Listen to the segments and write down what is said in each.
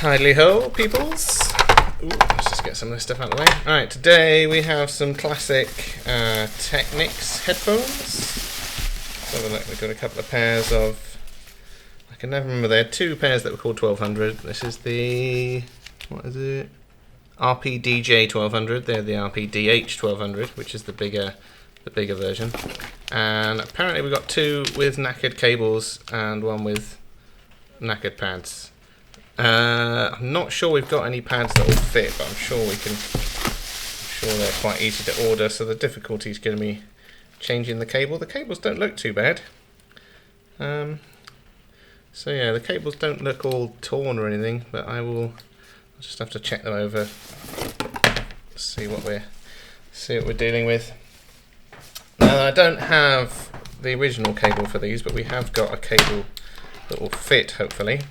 Hidely ho, peoples. Ooh, let's just get some of this stuff out of the way. Alright, today we have some classic Technics headphones. So we've got a couple of pairs of, I can never remember, there are two pairs that were called 1200. This is the, what is it? RPDJ1200. They're the RPDH1200, which is the bigger version. And apparently we've got two with knackered cables and one with knackered pads. I'm not sure we've got any pads that will fit, but I'm sure they're quite easy to order. So the difficulty is going to be changing the cable. The cables don't look too bad. So yeah, the cables don't look all torn or anything, but I'll just have to check them over, see what we're dealing with. Now, I don't have the original cable for these, but we have got a cable that will fit, hopefully.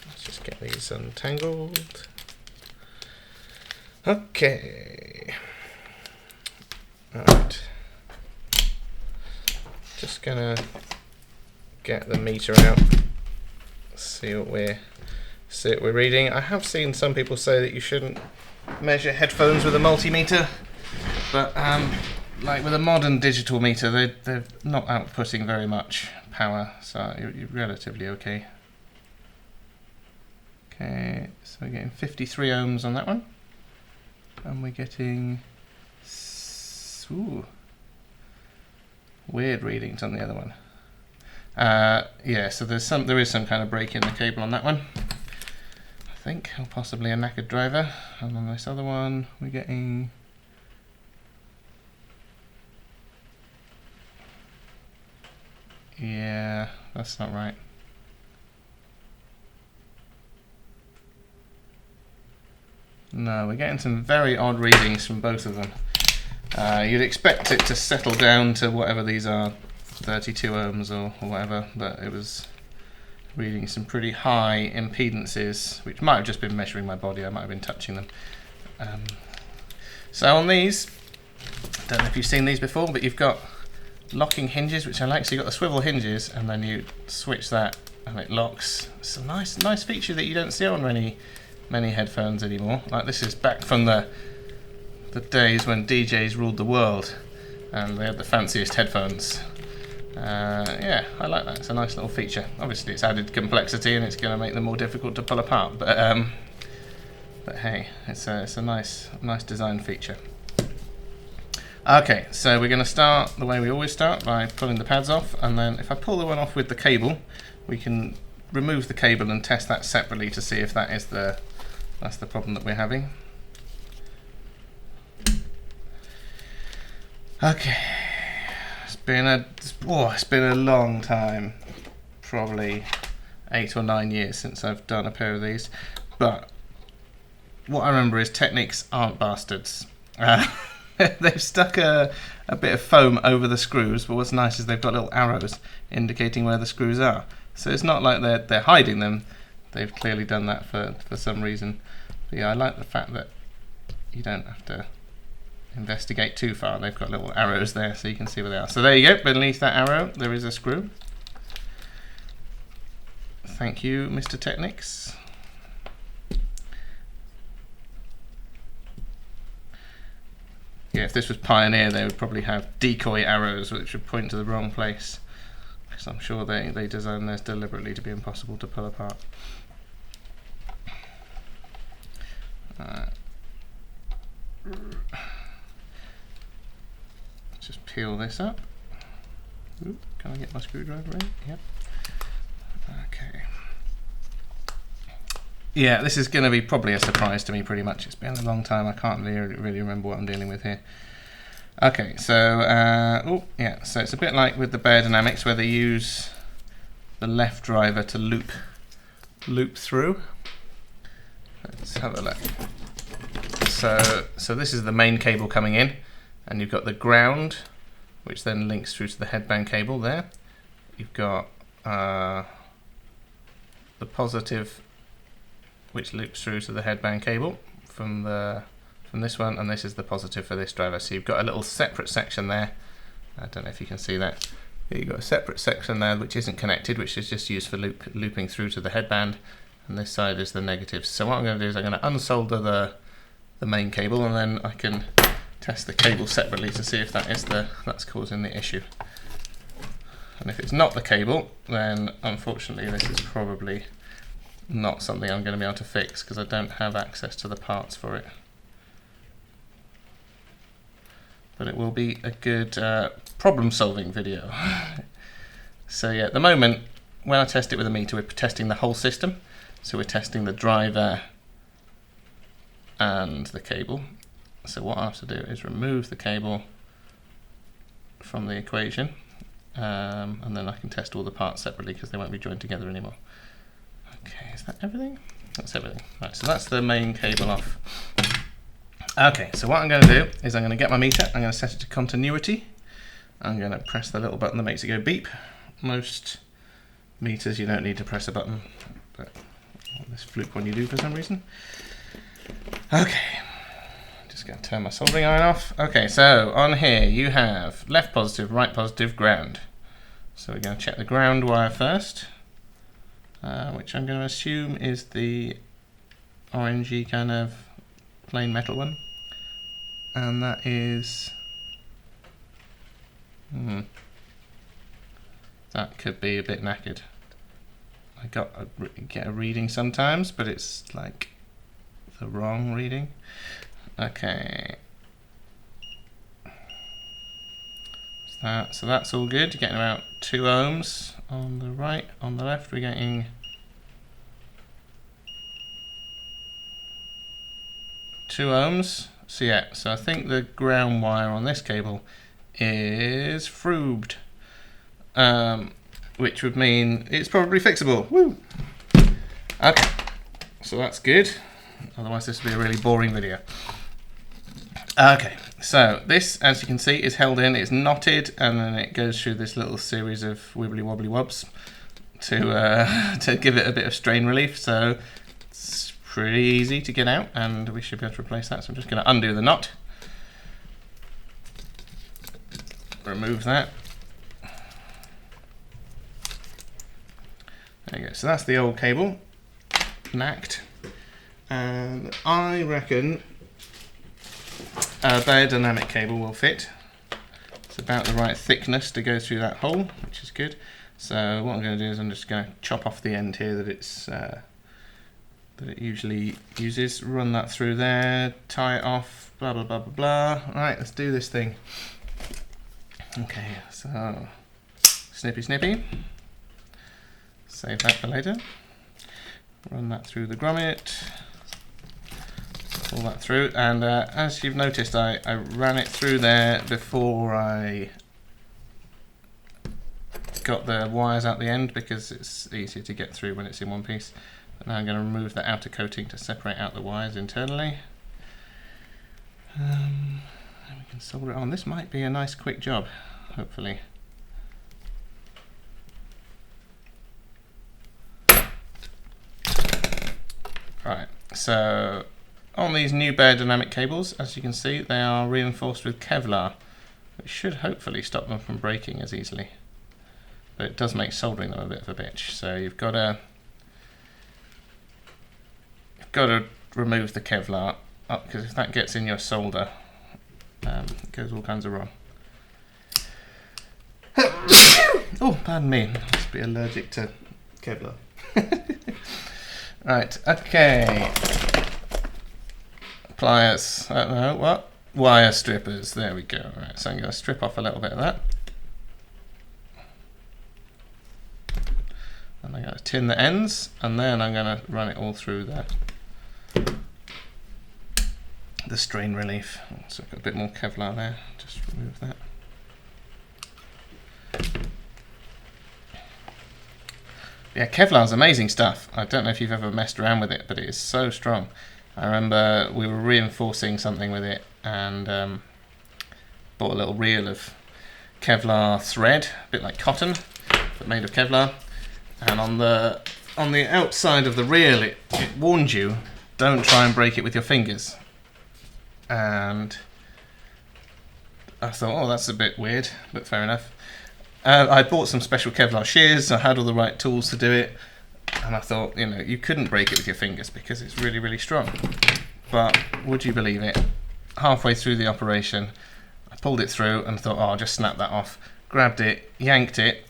Let's just get these untangled. Okay. Alright. Just gonna get the meter out, see what we're reading. I have seen some people say that you shouldn't measure headphones with a multimeter, but like with a modern digital meter, they're not outputting very much power, so you're relatively okay. Okay, so we're getting 53 ohms on that one, and we're getting weird readings on the other one. Yeah, so there is some kind of break in the cable on that one, I think, or possibly a knackered driver. And on this other one, we're getting yeah, that's not right. No, we're getting some very odd readings from both of them. You'd expect it to settle down to whatever these are, 32 ohms or whatever, but it was reading some pretty high impedances, which might have just been measuring my body. I might have been touching them. So on these, I don't know if you've seen these before, but you've got locking hinges, which I like. So you've got the swivel hinges, and then you switch that and it locks. It's a nice feature that you don't see on many headphones anymore. Like, this is back from the days when DJs ruled the world and they had the fanciest headphones. Yeah, I like that. It's a nice little feature. Obviously it's added complexity and it's going to make them more difficult to pull apart, but hey, it's a nice design feature. Okay, so we're going to start the way we always start, by pulling the pads off, and then if I pull the one off with the cable, we can remove the cable and test that separately to see if that's the problem that we're having. Okay, it's been a long time, probably 8 or 9 years since I've done a pair of these, but what I remember is Technics aren't bastards. They've stuck a bit of foam over the screws, but what's nice is they've got little arrows indicating where the screws are. So it's not like they're hiding them. They've clearly done that for some reason. But yeah, I like the fact that you don't have to investigate too far. They've got little arrows there so you can see where they are. So there you go, beneath that arrow there is a screw. Thank you, Mr. Technics. Yeah, if this was Pioneer, they would probably have decoy arrows which would point to the wrong place, because I'm sure they designed theirs deliberately to be impossible to pull apart. Just peel this up. Ooh, can I get my screwdriver in? Yep. Okay. Yeah, this is going to be probably a surprise to me pretty much. It's been a long time. I can't really remember what I'm dealing with here. Okay, so so it's a bit like with the Beyerdynamics, where they use the left driver to loop through. Let's have a look. So this is the main cable coming in, and you've got the ground, which then links through to the headband cable there. You've got the positive, which loops through to the headband cable from this one, and this is the positive for this driver. So you've got a little separate section there. I don't know if you can see that, You've got a separate section there which isn't connected, which is just used for looping through to the headband, and this side is the negatives. So what I'm going to do is I'm going to unsolder the main cable, and then I can test the cable separately to see if that's causing the issue. And if it's not the cable, then unfortunately this is probably not something I'm going to be able to fix, because I don't have access to the parts for it. But it will be a good problem solving video. So yeah, at the moment when I test it with a meter, we're testing the whole system. So we're testing the driver and the cable. So what I have to do is remove the cable from the equation, and then I can test all the parts separately because they won't be joined together anymore. Okay, is that everything? That's everything. Right, so that's the main cable off. Okay, so what I'm going to do is I'm going to get my meter, I'm going to set it to continuity. I'm going to press the little button that makes it go beep. Most meters you don't need to press a button, but on this fluke one you do for some reason. Okay, just going to turn my soldering iron off. Okay, so on here you have left positive, right positive, ground. So we're going to check the ground wire first, which I'm going to assume is the orangey kind of plain metal one. And that is... that could be a bit knackered. I get a reading sometimes, but it's like the wrong reading. Okay. So that's all good. You're getting about 2 ohms on the right. On the left we're getting 2 ohms. So yeah, so I think the ground wire on this cable is frubed, which would mean it's probably fixable. Woo! Okay, so that's good. Otherwise this would be a really boring video. Okay, so this, as you can see, is held in, it's knotted, and then it goes through this little series of wibbly wobbly wobs to give it a bit of strain relief. So it's pretty easy to get out, and we should be able to replace that. So I'm just going to undo the knot, remove that. There you go. So that's the old cable, knacked, and I reckon a Beyerdynamc cable will fit. It's about the right thickness to go through that hole, which is good. So what I'm going to do is I'm just going to chop off the end here that it usually uses, run that through there, tie it off, blah blah blah blah blah. Right, let's do this thing. Okay, so snippy snippy. Save that for later. Run that through the grommet. Pull that through, and as you've noticed, I ran it through there before I got the wires out the end, because it's easier to get through when it's in one piece. But now I'm going to remove the outer coating to separate out the wires internally. And we can solder it on. This might be a nice quick job, hopefully. Right, so on these new Beyerdynamc cables, as you can see, they are reinforced with Kevlar, which should hopefully stop them from breaking as easily. But it does make soldering them a bit of a bitch. So you've got to remove the Kevlar, because if that gets in your solder, it goes all kinds of wrong. Oh, pardon me, I must be allergic to Kevlar. Right, okay. Pliers, I don't know, what? Wire strippers, there we go. Right, so I'm going to strip off a little bit of that. And I'm going to tin the ends, and then I'm going to run it all through the strain relief. So I've got a bit more Kevlar there, just remove that. Yeah, Kevlar's amazing stuff. I don't know if you've ever messed around with it, but it is so strong. I remember we were reinforcing something with it, and bought a little reel of Kevlar thread, a bit like cotton, but made of Kevlar. And on the outside of the reel, it warned you, don't try and break it with your fingers. And I thought, oh, that's a bit weird, but fair enough. I bought some special Kevlar shears. I had all the right tools to do it, and I thought, you know, you couldn't break it with your fingers because it's really, really strong. But would you believe it? Halfway through the operation, I pulled it through and thought, oh, I'll just snap that off. Grabbed it, yanked it.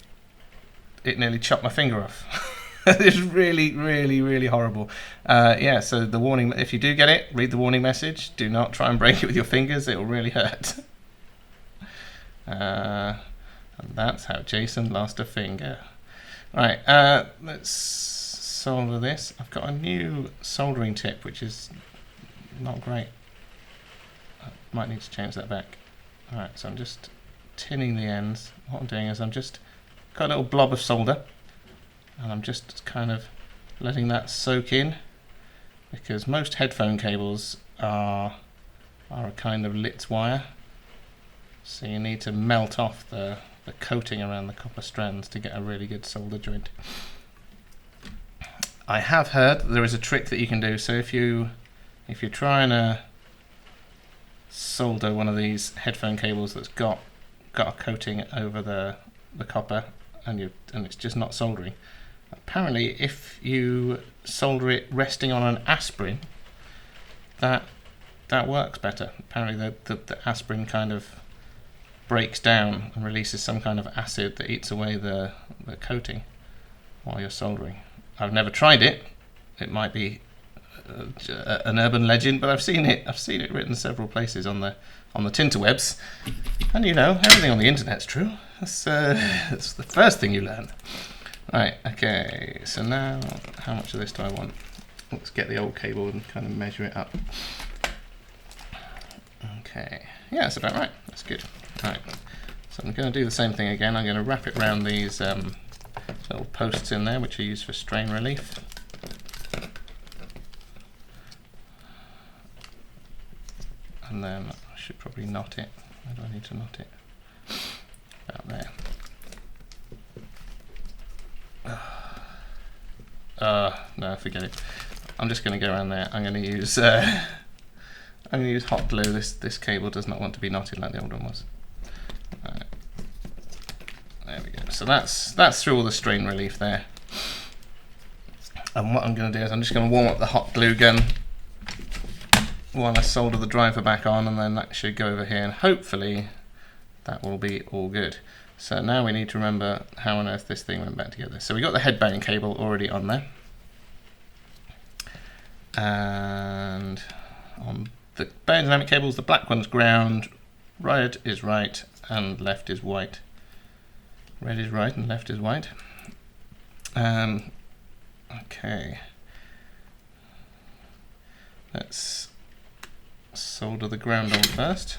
It nearly chopped my finger off. It's really, really, really horrible. Yeah, so the warning, if you do get it, read the warning message. Do not try and break it with your fingers. It will really hurt. And that's how Jason lost a finger. Right, let's solder this. I've got a new soldering tip, which is not great. I might need to change that back. Alright, so I'm just tinning the ends. What I'm doing is I'm just got a little blob of solder, and I'm just kind of letting that soak in, because most headphone cables are a kind of lit wire, so you need to melt off the coating around the copper strands to get a really good solder joint. I have heard there is a trick that you can do. So if you're trying to solder one of these headphone cables that's got a coating over the copper and it's just not soldering, apparently if you solder it resting on an aspirin, that works better. Apparently the aspirin kind of breaks down and releases some kind of acid that eats away the coating while you're soldering. I've never tried it. It might be an urban legend, but I've seen it written several places on the tinterwebs, and you know, everything on the internet's true. That's the first thing you learn. Right, okay, so now how much of this do I want? Let's get the old cable and kind of measure it up. Okay, yeah, that's about right. That's good. Right, so I'm going to do the same thing again. I'm going to wrap it around these little posts in there, which are used for strain relief. And then I should probably knot it. Where do I need to knot it? About there. No, forget it. I'm just going to go around there. I'm going to use hot glue. This cable does not want to be knotted like the old one was. Right. There we go. So that's through all the strain relief there. And what I'm going to do is I'm just going to warm up the hot glue gun while I solder the driver back on, and then that should go over here, and hopefully that will be all good. So now we need to remember how on earth this thing went back together. So we got the headband cable already on there, and on the Beyerdynamc cables, the black one's ground, right is right and left is white. Red is right and left is white. Okay, let's solder the ground on first.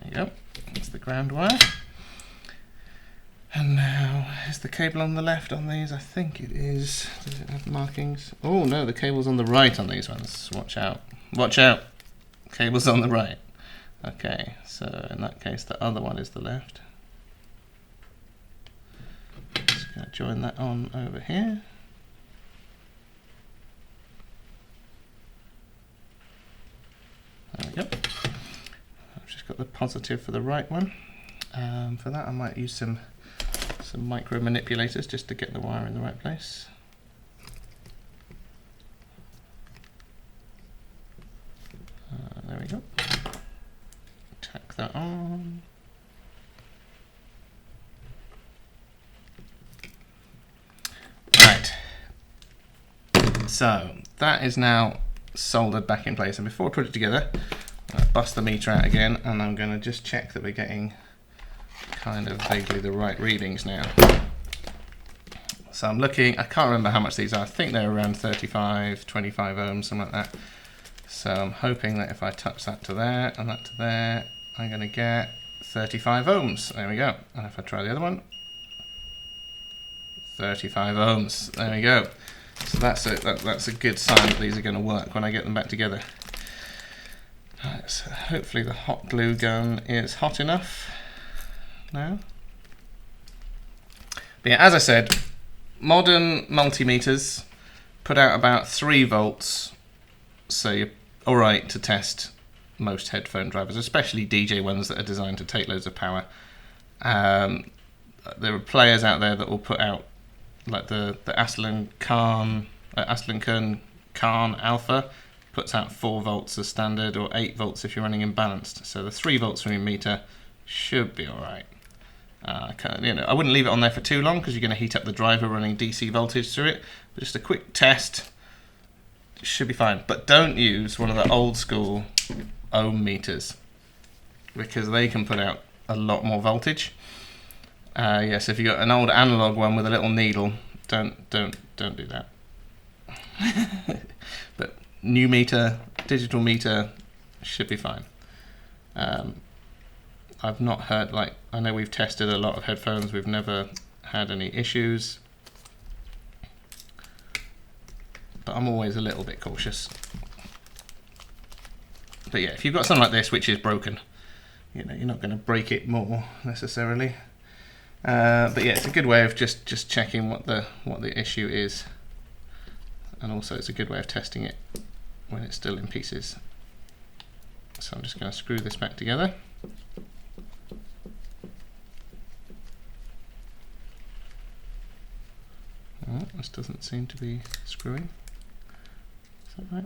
There you go, that's the ground wire. And now, is the cable on the left on these? I think it is. Does it have markings? Oh no, the cable's on the right on these ones. Watch out. Watch out! Cable's on the right. Okay, so in that case the other one is the left. Just going to join that on over here. There we go. I've just got the positive for the right one. For that I might use some micro manipulators just to get the wire in the right place. There we go. Tack that on. Right. So that is now soldered back in place. And before I put it together, I bust the meter out again, and I'm going to just check that we're getting kind of vaguely the right readings now. So I'm looking, I can't remember how much these are. I think they're around 35, 25 ohms, something like that. So I'm hoping that if I touch that to there and that to there, I'm going to get 35 ohms. There we go. And if I try the other one, 35 ohms. There we go. So that's a good sign that these are going to work when I get them back together. Right, so hopefully the hot glue gun is hot enough now. But yeah, as I said, modern multimeters put out about 3 volts. So alright to test most headphone drivers, especially DJ ones that are designed to take loads of power. There are players out there that will put out, like the Aslan Khan Alpha puts out 4 volts as standard, or 8 volts if you're running imbalanced. So the 3 volts from your meter should be alright. I wouldn't leave it on there for too long because you're going to heat up the driver running DC voltage through it. But just a quick test, it should be fine. But don't use one of the old school ohm meters because they can put out a lot more voltage. Yes, if you got an old analog one with a little needle, don't do that. But new meter, digital meter should be fine. I've not heard, I know we've tested a lot of headphones, we've never had any issues, but I'm always a little bit cautious. But yeah, if you've got something like this which is broken, you're not going to break it more necessarily. But yeah, it's a good way of just checking what the issue is, and also it's a good way of testing it when it's still in pieces. So I'm just going to screw this back together. Oh, this doesn't seem to be screwing. Is that right?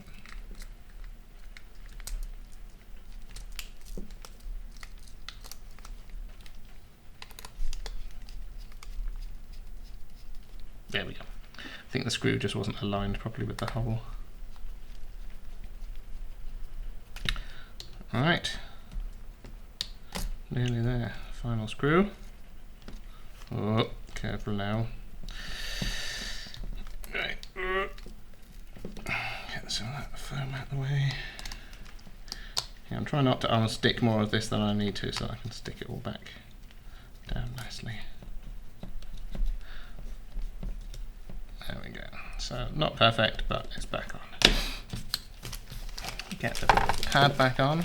There we go. I think the screw just wasn't aligned properly with the hole. Alright. Nearly there. Final screw. Oh, careful now. Right. Get some of that foam out of the way. Yeah, I'm trying not to unstick more of this than I need to so I can stick it all back down nicely. There we go. So not perfect, but it's back on. Get the pad back on.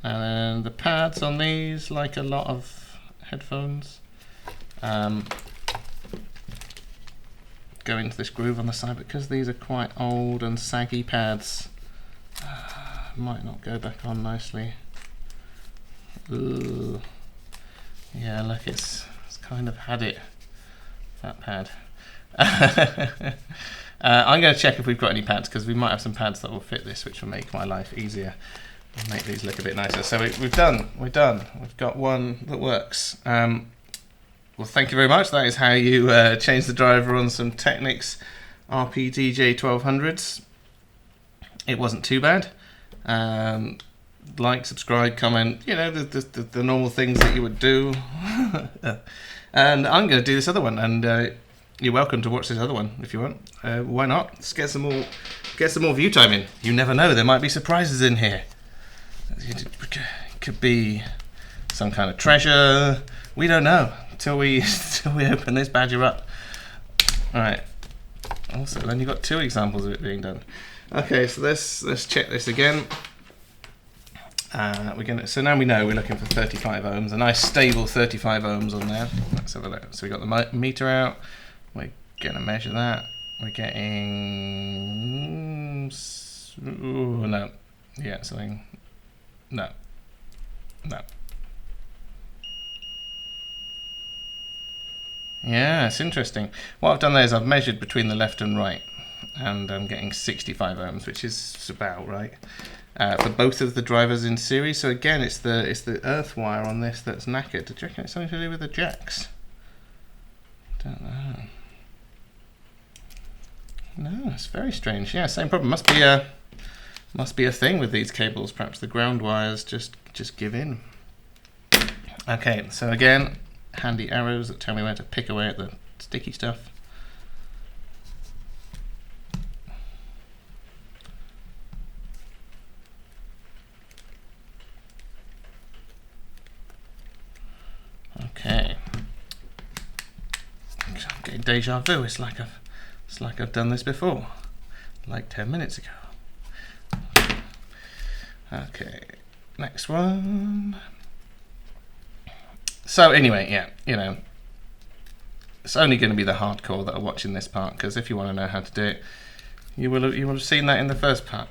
And then the pads on these, like a lot of headphones, go into this groove on the side, because these are quite old and saggy pads. Might not go back on nicely. Ooh. Yeah, look, it's kind of had it, that pad. I'm going to check if we've got any pads, because we might have some pads that will fit this, which will make my life easier and make these look a bit nicer. So we're done. We've got one that works. Well, thank you very much. That is how you change the driver on some Technics RPDJ1200s. It wasn't too bad. Like, subscribe, comment, the normal things that you would do. And I'm going to do this other one, and you're welcome to watch this other one if you want. Why not? Let's get some more view time in. You never know, there might be surprises in here. It could be some kind of treasure. We don't know till we open this badger up. All right. Also, then you've got 2 examples of it being done. Okay, so let's check this again. So now we know we're looking for 35 ohms, a nice stable 35 ohms on there. Let's have a look. So we got the meter out. We're going to measure that. We're getting... Ooh, no. Yeah, something... No. Yeah, it's interesting. What I've done there is I've measured between the left and right, and I'm getting 65 ohms, which is about right. For both of the drivers in series. So again, it's the earth wire on this that's knackered. Do you reckon it's something to do with the jacks? Don't know. No, it's very strange. Yeah, same problem. Must be a thing with these cables. Perhaps the ground wires just give in. Okay, so again, handy arrows that tell me where to pick away at the sticky stuff. Okay. I'm getting deja vu. It's like I've done this before, like 10 minutes ago. Okay, next one. So anyway, yeah, it's only going to be the hardcore that are watching this part, because if you want to know how to do it, you will have seen that in the first part.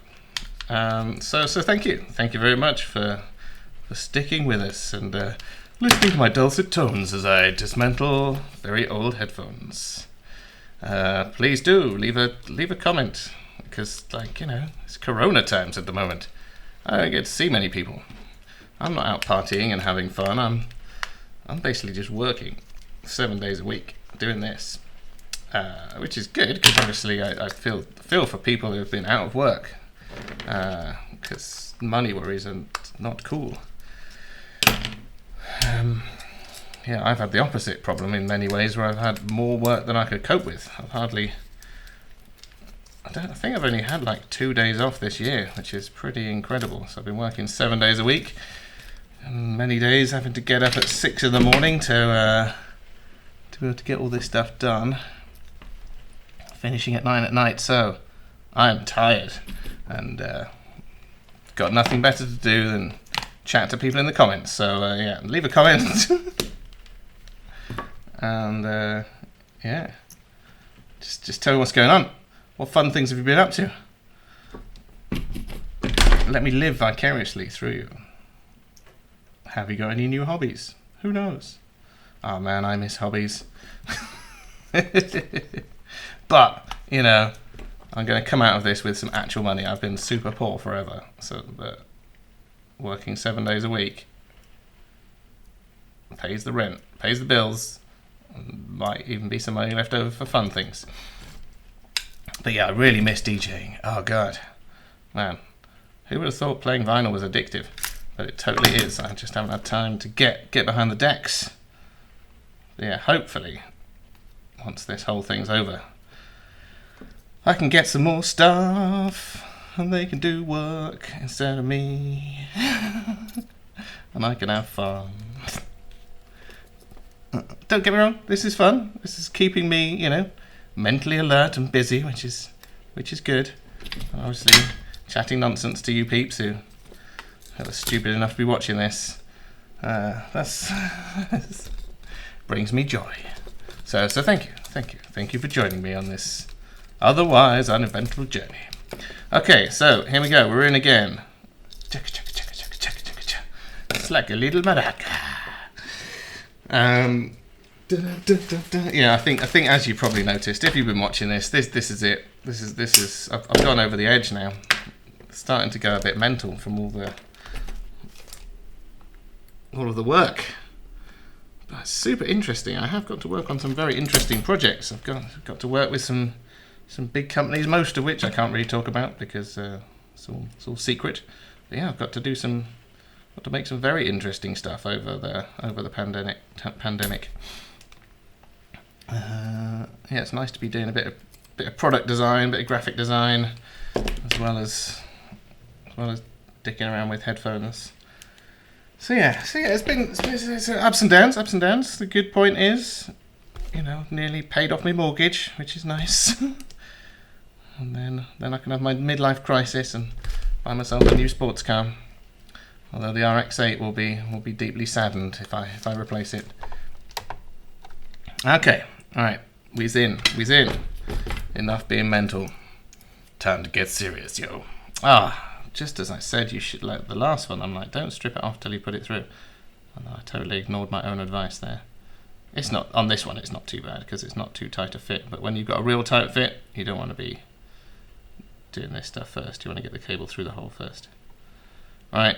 So thank you very much for sticking with us and listening to my dulcet tones as I dismantle very old headphones. Please do leave a comment, because, like, you know, it's Corona times at the moment. I don't get to see many people. I'm not out partying and having fun. I'm basically just working 7 days a week doing this, which is good, because obviously I feel for people who have been out of work, because money worries are not cool. Yeah, I've had the opposite problem in many ways, where I've had more work than I could cope with. I think I've only had like 2 days off this year, which is pretty incredible. So I've been working 7 days a week, and many days having to get up at 6 in the morning to be able to get all this stuff done, finishing at 9 at night. So I'm tired, and got nothing better to do than chat to people in the comments. So yeah, leave a comment. And yeah, just tell me what's going on. What fun things have you been up to? Let me live vicariously through you. Have you got any new hobbies? Who knows? Oh man, I miss hobbies. But, you know, I'm going to come out of this with some actual money. I've been super poor forever, but working 7 days a week pays the rent, pays the bills, might even be some money left over for fun things. But yeah, I really miss DJing. Oh god, man, who would have thought playing vinyl was addictive? But it totally is. I just haven't had time to get behind the decks. But yeah, hopefully, once this whole thing's over, I can get some more stuff, and they can do work instead of me, and I can have fun. Don't get me wrong, this is fun. This is keeping me, you know, mentally alert and busy, which is good. And obviously, chatting nonsense to you peeps who are stupid enough to be watching this, that's brings me joy. So thank you for joining me on this otherwise uneventful journey. Okay, so here we go. We're in again. It's like a little maraca. Yeah, I think as you probably noticed, if you've been watching this is it. This is I've gone over the edge now. It's starting to go a bit mental from all of the work. But it's super interesting. I have got to work on some very interesting projects. I've got to work with some big companies, most of which I can't really talk about because it's all secret. But yeah, I've got to make some very interesting stuff over the pandemic. Yeah, it's nice to be doing a bit of product design, bit of graphic design, as well as dicking around with headphones. So yeah, it's ups and downs. The good point is, you know, nearly paid off my mortgage, which is nice. And then I can have my midlife crisis and buy myself a new sports car. Although the RX-8 will be deeply saddened if I replace it. Okay, all right, we's in. Enough being mental. Time to get serious, yo. Just as I said, you should, like the last one, I'm like, don't strip it off till you put it through. And I totally ignored my own advice there. It's not, on this one it's not too bad because it's not too tight a fit, but when you've got a real tight fit, you don't want to be doing this stuff first. You want to get the cable through the hole first. Alright,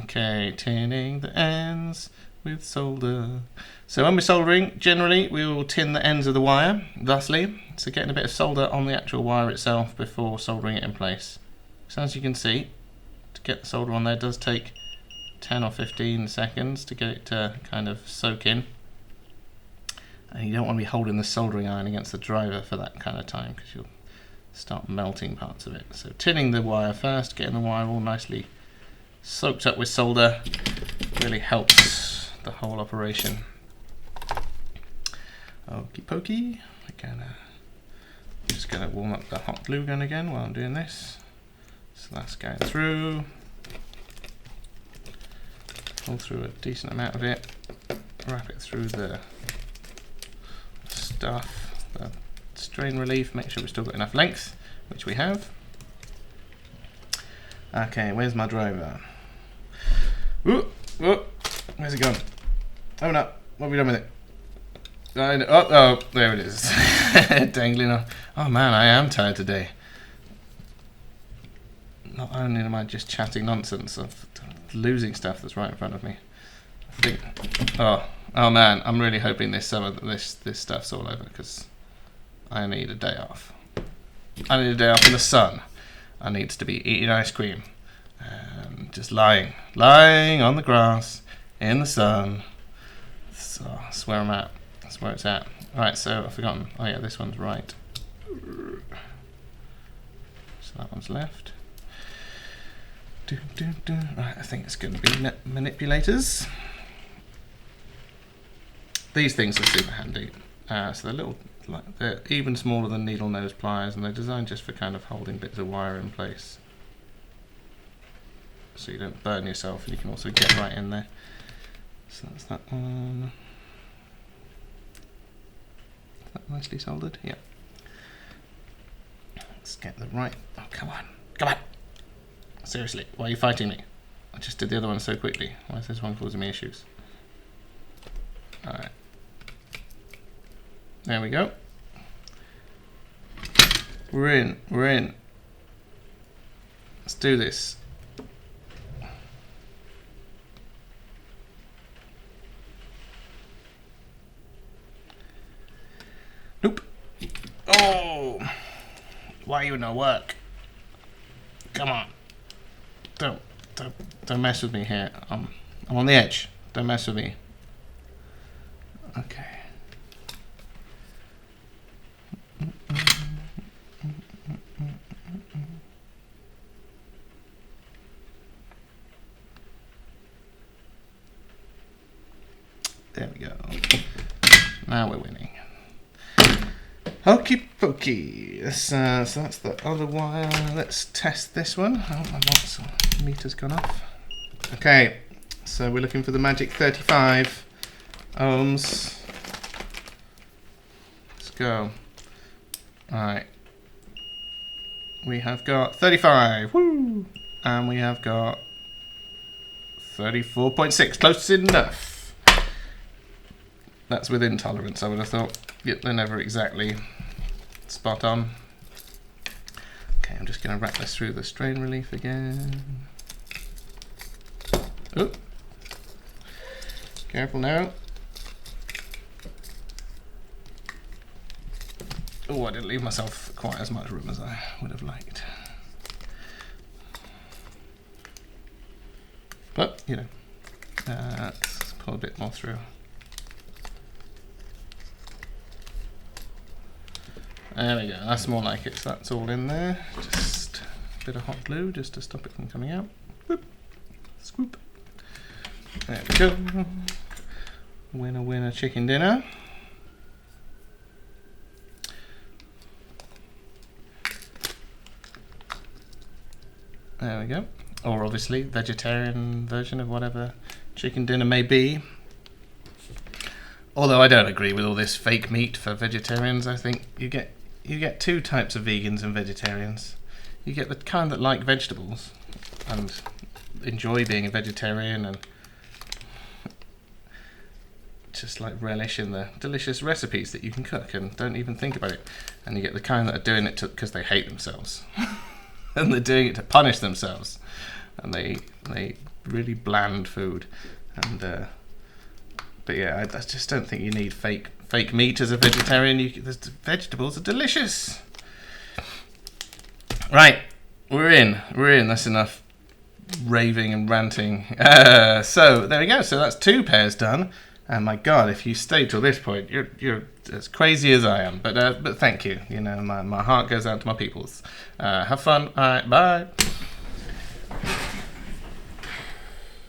okay, tinning the ends with solder. So when we're soldering, generally we will tin the ends of the wire, thusly, so getting a bit of solder on the actual wire itself before soldering it in place. So as you can see, to get the solder on there does take 10 or 15 seconds to get it to kind of soak in. And you don't want to be holding the soldering iron against the driver for that kind of time because you'll start melting parts of it. So tinning the wire first, getting the wire all nicely soaked up with solder really helps the whole operation. Okie pokey. Just gonna warm up the hot glue gun again while I'm doing this. So that's going through. Pull through a decent amount of it. Wrap it through the lift off the strain relief, make sure we've still got enough length, which we have. Okay, where's my driver? Ooh, ooh, where's it gone? Oh no, what have we done with it? Oh, there it is. Dangling off. Oh man, I am tired today. Not only am I just chatting nonsense, I'm losing stuff that's right in front of me. I think. Oh man, I'm really hoping this summer that this stuff's all over, because I need a day off. I need a day off in the sun. I need to be eating ice cream and just lying on the grass in the sun. So that's where I'm at. That's where it's at. Alright, so I've forgotten. Oh yeah, this one's right. So that one's left. Right, I think it's going to be manipulators. These things are super handy. So they're little, they're even smaller than needle nose pliers, and they're designed just for kind of holding bits of wire in place, so you don't burn yourself, and you can also get right in there. So that's that one. Is that nicely soldered? Yeah. Let's get the right. Oh, come on. Seriously, why are you fighting me? I just did the other one so quickly. Why is this one causing me issues? Alright. There we go. We're in. Let's do this. Nope. Oh! Why you no work? Come on. Don't mess with me here. I'm on the edge. Don't mess with me. Okay. There we go. Now we're winning. Okie dokie. So that's the other wire. Let's test this one. Oh, my meter's gone off. Okay, so we're looking for the magic 35 ohms. Let's go. Alright. We have got 35. Woo! And we have got 34.6. Close enough. That's within tolerance, I would have thought. Yep, they're never exactly spot on. Okay, I'm just going to wrap this through the strain relief again. Oh, careful now. Oh, I didn't leave myself quite as much room as I would have liked. But, you know, let's pull a bit more through. There we go, that's more like it, so that's all in there. Just a bit of hot glue just to stop it from coming out. Whoop. Scoop. There we go. Winner, winner, chicken dinner. There we go. Or obviously, vegetarian version of whatever chicken dinner may be. Although I don't agree with all this fake meat for vegetarians. I think you get two types of vegans and vegetarians. You get the kind that like vegetables and enjoy being a vegetarian and just like relish in the delicious recipes that you can cook and don't even think about it. And you get the kind that are doing it because they hate themselves and they're doing it to punish themselves, and they eat really bland food. And but yeah, I just don't think you need fake meat as a vegetarian. The vegetables are delicious. Right, we're in. That's enough raving and ranting. So there we go. So that's 2 pairs done. And my God, if you stayed till this point, you're as crazy as I am. But thank you. You know, my heart goes out to my peoples. Have fun. All right, bye.